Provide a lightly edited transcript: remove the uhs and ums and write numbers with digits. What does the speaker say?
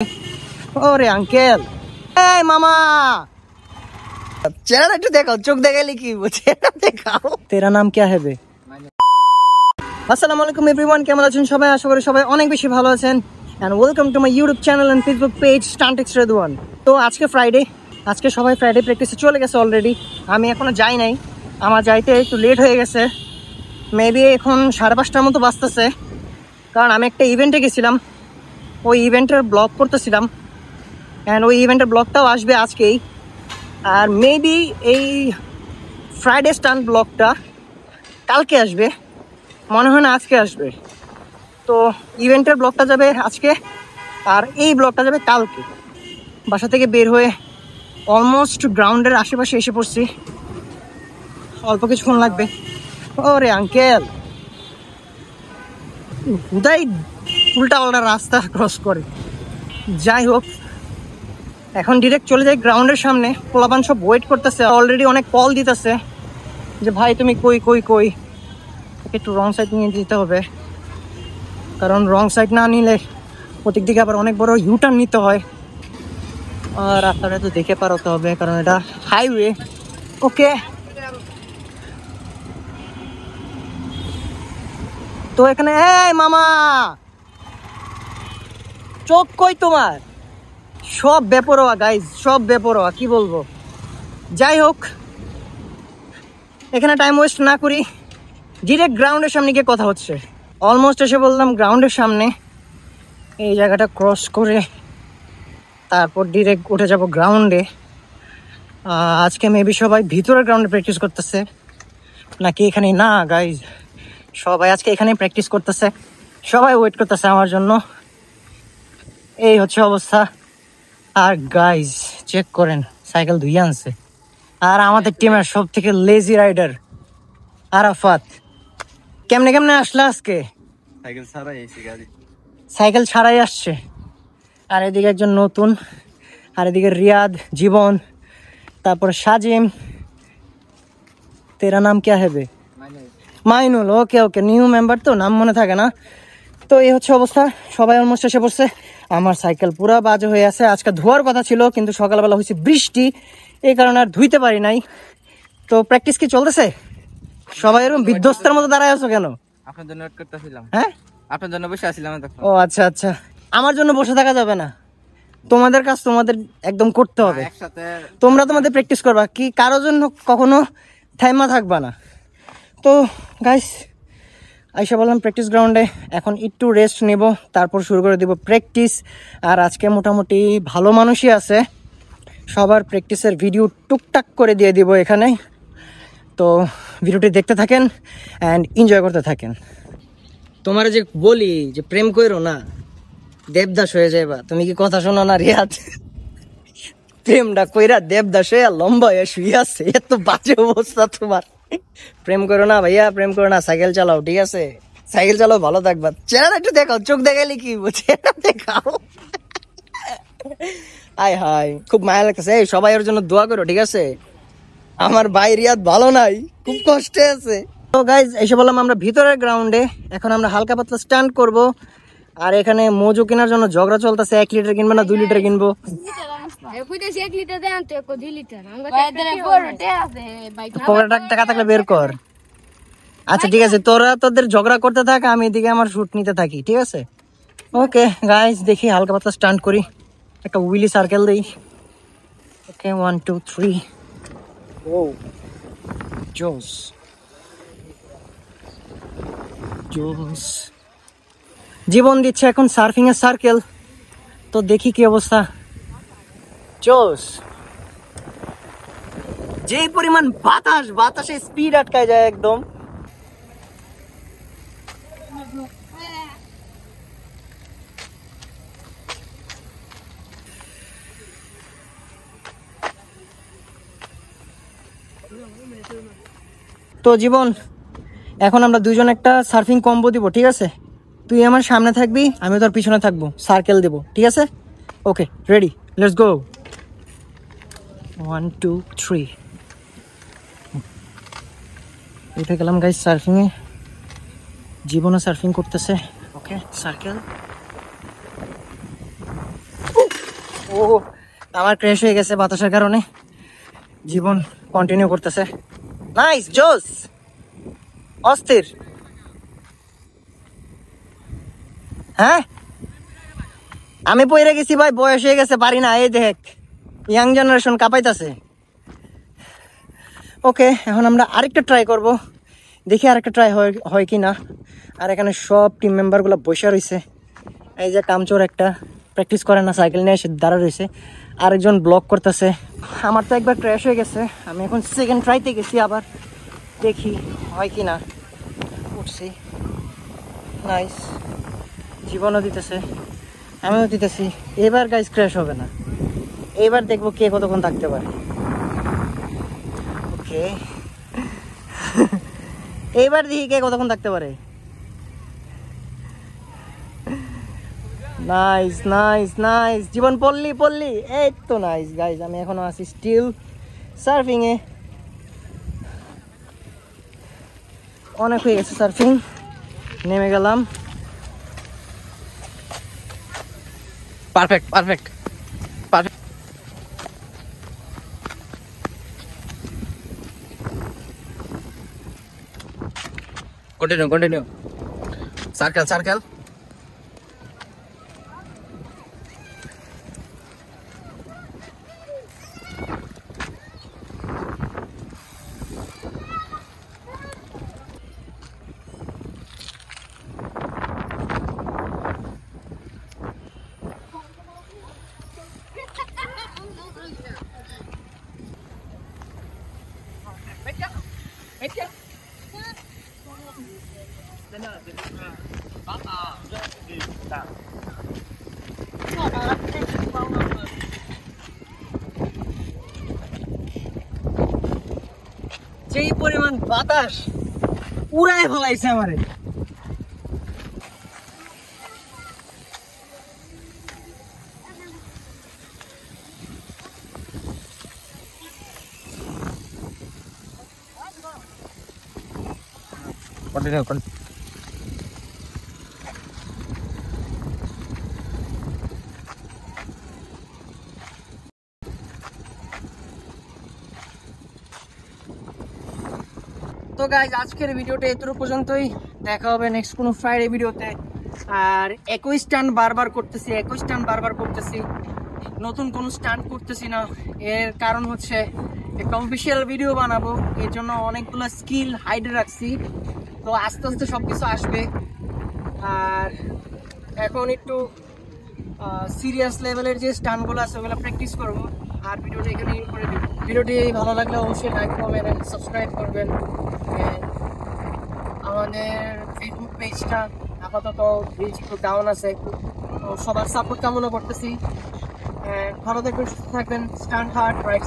ओरे अंकल, ए मामा, चेहरा একটু দেখাও, চোখ দেখাইলে কি চেহারা দেখাও। तेरा नाम क्या है बे? আসসালামু আলাইকুম এভরিওয়ান, কেমন আছেন সবাই? আশা করি সবাই অনেক বেশি ভালো আছেন। And welcome to my YouTube channel and Facebook page Stuntex Redwan. তো আজকে ফ্রাইডে, আজকে সবাই ফ্রাইডে প্র্যাকটিসে চলে গেছে অলরেডি। আমি এখনো যাই নাই, আমার যাইতে একটু লেট হয়ে গেছে। মেবি এখন 5:30টার মতো বাজতেছে, কারণ আমি একটা ইভেন্টে গেছিলাম, ওই ইভেন্টের ব্লগ করতেছিলাম। অ্যান্ড ওই ইভেন্টের ব্লগটাও আসবে আজকেই। আর মেবি এই ফ্রাইডে স্টান্ট ব্লগটা কালকে আসবে, মনে হয় না আজকে আসবে। তো ইভেন্টের ব্লগটা যাবে আজকে, আর এই ব্লগটা যাবে কালকে। বাসা থেকে বের হয়ে অলমোস্ট গ্রাউন্ডের আশেপাশে এসে পড়ছি, অল্প কিছুক্ষণ লাগবে। ওরে আঙ্কেল, কোথায় উল্টা পাল্টা রাস্তা ক্রস করে। যাই হোক, এখন ডিরেক্ট চলে যাই গ্রাউন্ডের সামনে। পোলাপান সব ওয়েট করতেছে, অলরেডি অনেক কল দিতেছে যে ভাই তুমি কই কই কই। একটু রং সাইড নিয়ে যেতে হবে, কারণ রং সাইড না নিলে প্রত্যেক দিকে আবার অনেক বড় ইউটার্ন নিতে হয়। আর রাস্তাটা তো দেখে পারতে হবে, কারণ এটা হাইওয়ে। ওকে, তো এখানে এই মামা, চোখ কই তোমার? সব বেপরোয়া গাইজ, সব বেপরোয়া, কি বলবো। যাই হোক, এখানে টাইম ওয়েস্ট না করি, ডিরেক্ট গ্রাউন্ডের সামনে গিয়ে কথা হচ্ছে। অলমোস্ট এসে বললাম গ্রাউন্ডের সামনে। এই জায়গাটা ক্রস করে তারপর ডিরেক্ট উঠে যাব গ্রাউন্ডে। আজকে মেবি সবাই ভিতরের গ্রাউন্ডে প্র্যাকটিস করতেছে নাকি এখানে? না গাইজ, সবাই আজকে এখানে প্র্যাকটিস করতেছে, সবাই ওয়েট করতেছে আমার জন্য। এই হচ্ছে অবস্থা। আর গাইজ চেক করেন, সাইকেল ধুইয়ে আনছে। আর আমাদের টিমের সব থেকে লেজি রাইডার আরাফাত। কেমনে কেমনে আসলে আজকে? সাইকেল ছাড়াই আসছে। আর এদিকে একজন নতুন, আর এদিকে রিয়াদ, জীবন, তারপর সাজিম। তেরা নাম কে হবে? মাইনুল। ওকে ওকে, নিউ মেম্বার তো, নাম মনে থাকে না। তো এই হচ্ছে অবস্থা, সবাই অলমোস্ট এসে পড়ছে। আমার সাইকেল পুরো বাজে হয়ে আছে। আজকে ধোয়ার কথা ছিল, কিন্তু সকালবেলা হয়েছে বৃষ্টি, এই কারণে আর ধুইতে পারি নাই। তো প্র্যাকটিস কি চলতেছে? সবাই এরকম বিধ্বস্তের মতো দাঁড়ায় আছো কেন? আপনার জন্য ওয়েট করতেছিলাম। হ্যাঁ, আপনার জন্য বসে আছিলাম তখন। ও আচ্ছা আচ্ছা, আমার জন্য বসে থাকা যাবে না, তোমাদের কাজ তোমাদের একদম করতে হবে। একসাথে তোমরা তোমাদের প্র্যাকটিস করবা, কি কারোর জন্য কখনো থাইমা থাকবা না। তো গাইস, আইসা বললাম প্র্যাকটিস গ্রাউন্ডে, এখন একটু রেস্ট নেব, তারপর শুরু করে দেব প্র্যাকটিস। আর আজকে মোটামুটি ভালো মানুষই আছে, সবার প্র্যাকটিসের ভিডিও টুকটাক করে দিয়ে দিব এখানে। তো ভিডিওটি দেখতে থাকেন অ্যান্ড এনজয় করতে থাকেন। তোমার যে বলি যে প্রেম কইরো না, দেবদাস হয়ে যাইবা। তুমি কি কথা শোনো না রিয়াদ? প্রেমটা কইরা দেবদাস হয়ে লম্বা হয়ে শুয়ে আছে, এত বাজে অবস্থা তোমার। প্রেম করো না ভাইয়া, প্রেম করো না, সাইকেল চালাও, ঠিক আছে? সাইকেল চালাও, ভালো থাকবা। চেহারা একটু দেখাও, চোখ দেখাইলে কি চেহারা দেখাও। আয় হায়, খুব মায়া লাগতেছে। এই সবাই ওর জন্য দোয়া করো, ঠিক আছে? আমার ভাই রিয়াদ ভালো নাই, খুব কষ্টে আছে। তো গাইজ, এসে বললাম আমরা ভিতরের গ্রাউন্ডে। এখন আমরা হালকা পাতলা স্টান্ট করব। আর এখানে মজু কেনার জন্য ঝগড়া চলতেছে, 1 লিটার কিনবো না 2 লিটার কিনবো। টাকা থাকলে বের কর। আচ্ছা ঠিক আছে, তোরা তোদের ঝগড়া করতে থাক, আমি এদিকে আমার শুট নিতে থাকি, ঠিক আছে? ওকে গাইজ, দেখি হালকা পাতলা স্টান্ট করি, একটা উইলি সার্কেল দিই। ওকে, 1 2 3। ও জোস জোস। জীবন দিচ্ছে এখন সার্ফিং এর সার্কেল, তো দেখি কি অবস্থা। জোস। যে পরিমাণ বাতাস, বাতাসে স্পিড আটকায় যায় একদম। তো জীবন, এখন আমরা দুজন একটা সার্ফিং কম্বো দিব, ঠিক আছে? তুই আমার সামনে থাকবি, আমি তোর পিছনে থাকবো, সার্কেল দেব, ঠিক আছে? ওকে, রেডি, লেটস গো। 1 2 3। উঠে গেলাম গাইস সার্ফিংয়ে। জীবনও সার্ফিং করতেছে। ওকে, সার্কেল। ও আমার ক্র্যাশ হয়ে গেছে বাতাসের কারণে, জীবন কন্টিনিউ করতেছে। নাইস জোস, অস্থির। হ্যাঁ আমি পইরে গেছি ভাই, বয়স হয়ে গেছে, পারি না। এই দেখ ইয়াং জেনারেশন কাঁপাইতেছে। ওকে এখন আমরা আরেকটা ট্রাই করব, দেখি আরেকটা ট্রাই হয় কি না। আর এখানে সব টিম মেম্বারগুলো বসে রয়েছে। এই যে কামচোর একটা প্র্যাকটিস করে না, সাইকেল নিয়ে এসে দাঁড়া রয়েছে, আরেকজন ব্লক করতেছে। আমার তো একবার ক্র্যাশ হয়ে গেছে, আমি এখন সেকেন্ড ট্রাইতে গেছি, আবার দেখি হয় কি না। উঠছি, নাইস, জীবনও দিতেছে, আমিও দিতেছি। এবার গাইস ক্র্যাশ হবে না, এবার দেখবো কে কতক্ষণ থাকতে পারে। ওকে এইবার দেখি কে কতক্ষণ থাকতে পারে। নাইস নাইস নাইস, জীবন পড়লি, এই তো নাইস গাইস। আমি এখনো আছি স্টিল সার্ফিং এ, অনেক হয়ে গেছে সার্ফিং, নেমে গেলাম। Perfect perfect perfect. Continue circle. যেই পরিমাণ বাতাস উড়ায় ফেলাইছে আমারে। কন্টিনিউ। তো গাইজ আজকের ভিডিওটা এতটুকু পর্যন্তই, দেখা হবে নেক্সট কোনো ফ্রাইডে ভিডিওতে। আর একই স্টান্ট বারবার করতেছি, নতুন কোনো স্টান্ট করতেছি না। এর কারণ হচ্ছে একটা অফিসিয়াল ভিডিও বানাবো, এর জন্য অনেকগুলো স্কিল হাইডে রাখছি। তো আস্তে আস্তে সব কিছু আসবে। আর এখন একটু সিরিয়াস লেভেলের যে স্টান্টগুলো আছে ওগুলো প্র্যাকটিস করবো। আর ভিডিওটা এখানে ইন করে দেবো। ভিডিওটি ভালো লাগলে অবশ্যই লাইক কমেন্ট সাবস্ক্রাইব করবেন। আমাদের ফেসবুক পেজটা আপাতত রিচ একটু ডাউন আছে, তো সবার সাপোর্ট কামনা করতেছি। ভালো থাকবেন, সুস্থ থাকবেন। Stunt hard right.